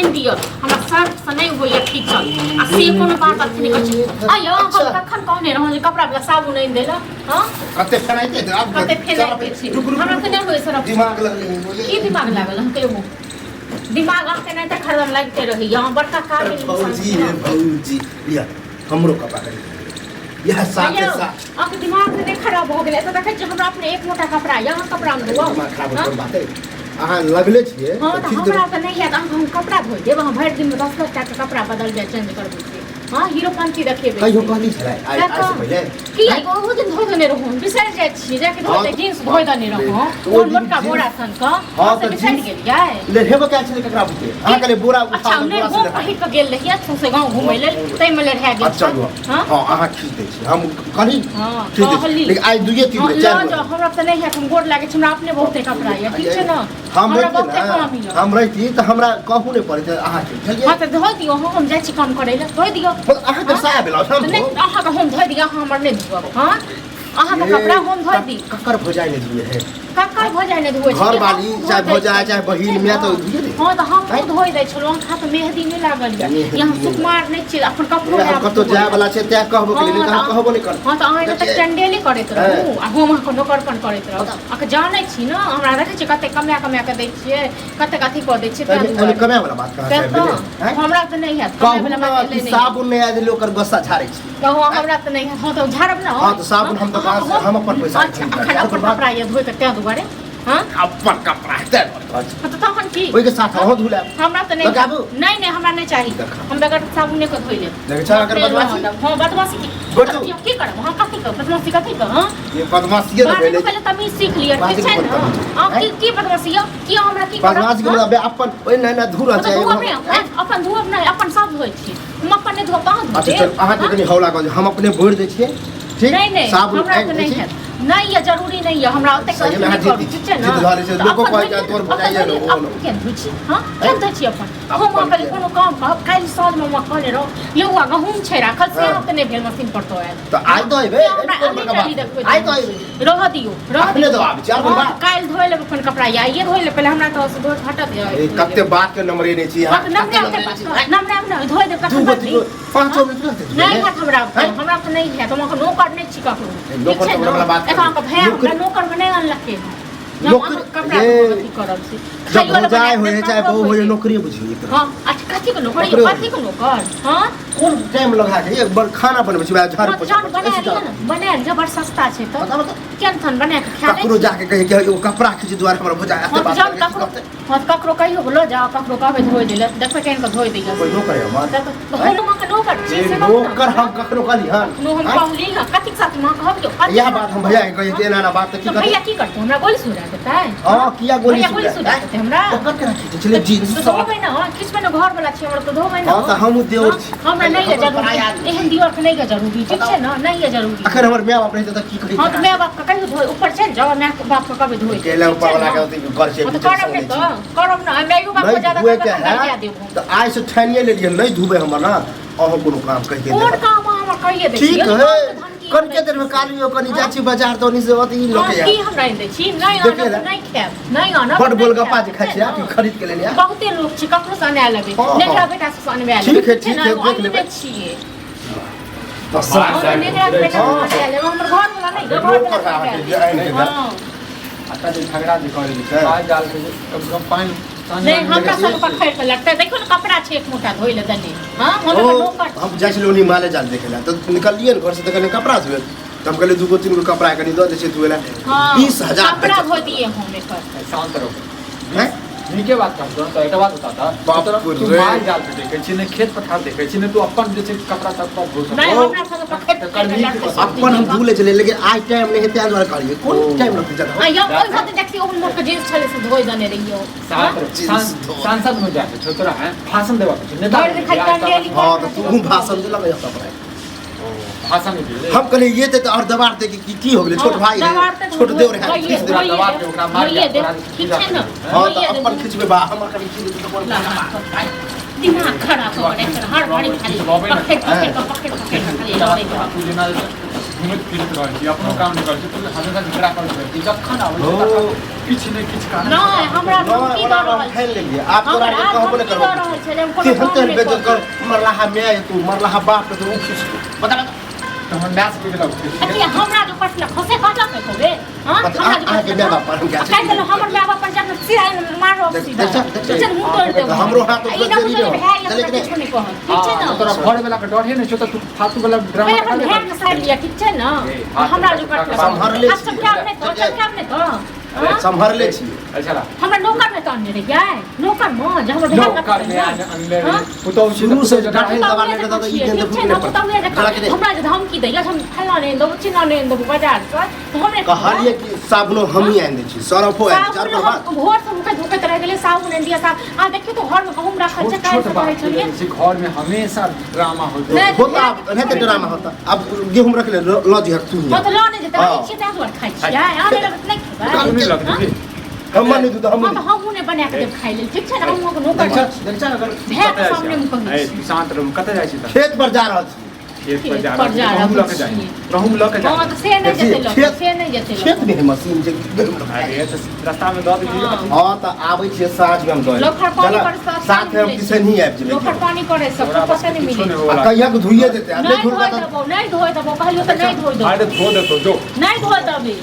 आइन दियो हमरा सर्फ से नहीं होय किचन आ से कोनो बात अथी नहीं कहै आयो हम कखन कहने रहौ जे कपड़ा वाला साबुन आइन देला हां कते फेनाइते अब कते फेनाइते छी हमरा त नहीं होय सर्फ दिमाग लगले की दिमाग लागल हम कहियो दिमाग आके नहीं त खरदम लगते रही यहां बड़का काबिल इंसान भौजी लिया हमरो कपड़ा कर यह साथ के साथ आपके दिमाग से नहीं खराब हो गेले तो देखे छी हमरा अपने एक मोटा कपड़ा यहां कपड़ा में धोआ दिमाग खराब हो बात है अहाँ लगले छिए हां त हमरा त नहीं है हम कपड़ा धोइ देब हम भर दिन में 10 का कपड़ा बदल जाए चेंज कर देते हां हीरो पंची रखेबे कहियो कहली छलै आइ से पहिले की ओ दिन धोइ देने रहौ बिसर जाय छी जाके धोइ दे जींस धोइ देने रहौ ओ मोटका बोरा सन का हां त बिसर गेलियै ले हेबो का छलै ककरा बुते अहाँ कहले बोरा उठा अच्छा हमने वो कहि के गेल रहिया से गांव घुमै ले तै में ले रह गेल अच्छा हां अहाँ खींच दै छी हम कहली हां लेकिन आइ दुइये तीन चार हमरा त नहीं है हम गोड़ लागे हमरा अपने बहुते कपड़ा है ठीक छै ना हमरा बहुते काम है हम रही त हमरा कहू नहीं पड़े अहाँ के हां त धोइ दियो हम जाय छी काम करे ले धोइ दियो अहाँ के साया बेला हम अहाँ के हम धोइ दियो हमर नहीं धोब हां अहाँ के कपड़ा हम धोइ दी ककर भजाय नहीं धुए है ककर भजाय नहीं धोइ घर वाली चाहे भजाय चाहे बहिन में तो धुए दे हां त हम धोइ दै छलो हम त मेहंदी नहीं लागल यहाँ सुकुमार नहीं छी अपन कपड़ा हम कतो जाय वाला छै त कहबो के लेकिन हम कहबो नहीं कर हां त अहाँ त चंडेले करैत रहू आ हम अहाँ नौकरपन करैत रहू अहाँ जानै छी ना हमरा देखै छी कते कमा के दै छियै कते कथि क दै छियै त कमा वाला बात कहां छै हमरा त नहीं है कमा वाला बात नहीं साबुन नहीं आदि लोग कर गस्सा झाड़ै छी कहो हमरा त नहीं है हां त झाड़ब ना हां त साबुन हम दुकान से हम अपन पैसा अपन कपड़ा ये धोइ के त्या दुआरे हां अपन कपड़ा है त तखन की ओइ के साथ हो धुला हमरा त नहीं हमरा नहीं चाहिए हम बगैर साबुन के धोइ ले देख छ अगर बदमाशी हां बदमाशी की करब हां कथि कर बदमाशी कथि कर हां ये बदमाशी है पहले पहले तमीज सीख लिया ठीक है ना आप की बदमाशी है की हमरा की करब बदमाशी के मतलब अपन ओइ नहीं धुरा चाहिए अपन धोब नहीं अपन सब धोइ छी हम अपन नहीं धोब कहां अच्छा चल अहाँ के कनी हौला कर हम अपने भोर दे छिए ठीक नहीं साबुन हमरा तो नहीं है नहीं है जरूरी नहीं है हमरा ओते ठीक है ना लोगो कहै जा तोर बजाइए लो के रुचि हां के दै छी अपन हम अपन कोनो काम काल साँझ में म कहने रहो यो गहूम छै राखल से ओते नहीं भेल मशीन पर तो आयल तो आइ तो आइबे आइ तो आइबे रह दियो अपने दो आबे चार बा काल धोइ ले अपन कपड़ा आइए धोइ ले पहले हमरा तो से धोइ हटा दे कते बात के नंबर नहीं छी हां नंबर धोइ दे कखन बात 5 मिनट लगते नहीं है हमरा तो नहीं है तुम नौकर नहीं छी ककरो नौकर वाला बात नौकर में नहीं अनलके नौकर जब जाए होए चाहे बहु होए नौकरी बुझियो हां अच्छा कथि को नौकर हां कौन टाइम लगा के एक बार खाना बनबै छै झाड़ पोछा बना जबर सस्ता छै तो केन थन बना के खा ककरो जाके कहे कि ओ कपड़ा खींच द्वार हमरा बुझा आते बात हां ककरो कहियो बोलो जाओ ककरो कहबे धोइ देले देखबे केन के धोइ दैया कोई नौकर है हमार नौकर हम ककरो कहली हां हम कहली कथि साथ मां कहबियो यह बात हम भैया कहे कि एना बात की भैया की करते हमरा गोली सुना देता है हां किया गोली सुना देते हमरा ओकर केना खींच चले जी धोबै ना किछ में घर वाला छै हमरा तो धोबै ना हां त हम देव हमरा नहीं है जरूरी एहन दिवर के नहीं है जरूरी ठीक है ना नहीं है जरूरी अखर हमर माय बाप रहते त की करी हां तो माय बाप का कहियो धोइ ऊपर चल जाओ माय बाप का कभी धोइ केला ऊपर वाला के घर से करब ना माय बाप को ज्यादा कर देबो त आइ से ठानिए ले लिए नहीं धुबे हमर ना अहो कोनो काम कहि दे कोन काम हम कहिए दे ठीक है कन के देर में कालियो कनी जाची बाजार तो नहीं से होती लोके की हमरा दे छी नहीं आना नहीं खाब नहीं आना बड़ गोलगप्पा जे खाइ छी आप खरीद के ले लिया बहुते लोग छी ककरो से आने लेबे नेकरा बेटा से आने वाला ठीक है देख लेबे छिए बस नेकरा बेटा से आने हमर घर वाला नहीं घर वाला हां आता जे झगड़ा जे करे छै आ जाल के कम पानी नहीं हमरा सब पखड़ के लगता देखो ना कपड़ा छै एक मोटा धोइ ले दने हां हम जाय छलो नी माले जाल देखेला तो निकलिए घर से देखले कपड़ा धोए तो हम कहले 2-3 गो कपड़ा कनी दो दे छै धोएला 20000 कपड़ा धो दिए हम एकर शांत रहो हैं नीके बात कर दो तो एटा बात होता था तू माल जाल पे देखे छी ने खेत पठार देखे छी ने तू अपन जे छै कपड़ा सब पर धो नहीं हमरा सब पखड़ के अपन हम धुले चले लेकिन आज टाइम नहीं है त्यान वाला करिए कोन टाइम लगते ज्यादा या कोई बात देखती ओहन मोट के जींस छले से धोइ दने रहियो सांसद में जाके छोटरा है भाषण देवा के नेता हां तो तू भाषण दे लगे सब भाषण दे हम कहले ये तो और दबार दे की हो गेले छोट भाई है छोट देवर है किस दबार दबार के ओकरा मार ठीक है ना हां तो अपन खिचबे बा हम कभी की दिमाग खराब हो गए हर घड़ी खाली पकड़ तू जना घुमत फिरत रह छी अपनो काम नहीं कर छी तू हमेशा झगड़ा कर छी जखन आबै छी किछ ने किछ का नहीं हमरा धमकी दऽ रहल खाइ लेलिए आप तोरा हमरा कहबो ने धमकी करबो दऽ रहल छै जे हम ते कोनो हम काम ते नहि बेइज्जत करब कर मरला मैं तू मरला बाप तो उखिस बता तो हम मैच के लग अरे हमरा जो पटला खसे काटा के होबे हां हमरा जो आके माय बाप पर हम क्या काहे देलो हमर माय बाप पर जब सिरा मारो सीधा चल मुंह तोड़ दे हमरो हाथ तो जरी दे चले के कुछ नहीं कह ठीक छै ना तोरा घर वाला के डर है ने छो त तू फालतू वाला ड्रामा मैं अपन भेड़ के साइड लिया ठीक छै ना हमरा जो पटला संभर ले सब क्या अपने तो सब क्या अपने तो संभर ले छी अच्छा हमरा नौकर में कान रे क्या नौकर में जे हमर भेड़ नौकर में अंदर पुतो शुरू से जगह दबा ले तो ई गेंद फुट ले पड़ हमरा जे धमकी दैया हम फला ने दो चिन्ह ने दो बाजार से तो हमरे कहलिए कि साबुनो हम ही आइन दै छी सरफो आइन चार पर भोर से मुके धोकत रह गेले साबुन इंडिया साहब आ देखियो तो घर में गहूम रखल छै काहे से करे छलिए घर में हमेशा ड्रामा होता नहीं तो ड्रामा होता अब गेहूं रख ले ल जी तू तो ल ने जेते छी त दुआर खाइ छी आ ले नहीं खेबै नहीं लगती थी हम नहीं दूध हम हम ने बना के देब खाइ ले ठीक छै ना हम को नौकर देखा अगर भेड़ के सामने मुके ए तू शांत रह कत जाय छी त खेत पर जा रहल छी खेत पर जा रहा हम लके जाए रहूम लके जा हां तो से नहीं जेते लोग से नहीं जेते खेत में मशीन जे अरे तो रास्ता में द दीजिए हां त आबै छी साँझ में हम दो लोखर पानी पर साथ में हम किसे नहीं आबि जेबै लोखर पानी करे सब पता नहीं मिले कहिया को धुइए देते आ नहीं धोए दबो नहीं धोए दबो कहलियो तो नहीं धोए दो अरे धो दे तो जो नहीं धोए दबे